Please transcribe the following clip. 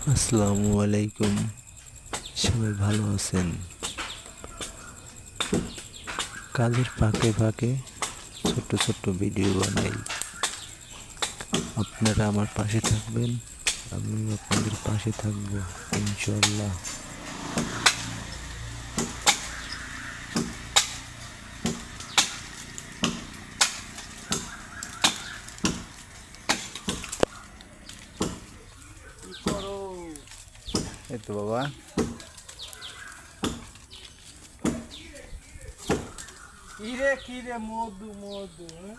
আসসালামু আলাইকুম। সবাই ভালো আছেন? কাজের ফাঁকে ফাঁকে ছোট্ট ছোট্ট ভিডিও বানাই। আপনারা আমার পাশে থাকবেন, আমিও আপনাদের পাশে থাকবো ইনশাল্লাহ। কি করো? এই তো বাবা। কি রে মধু মধু, হ্যাঁ?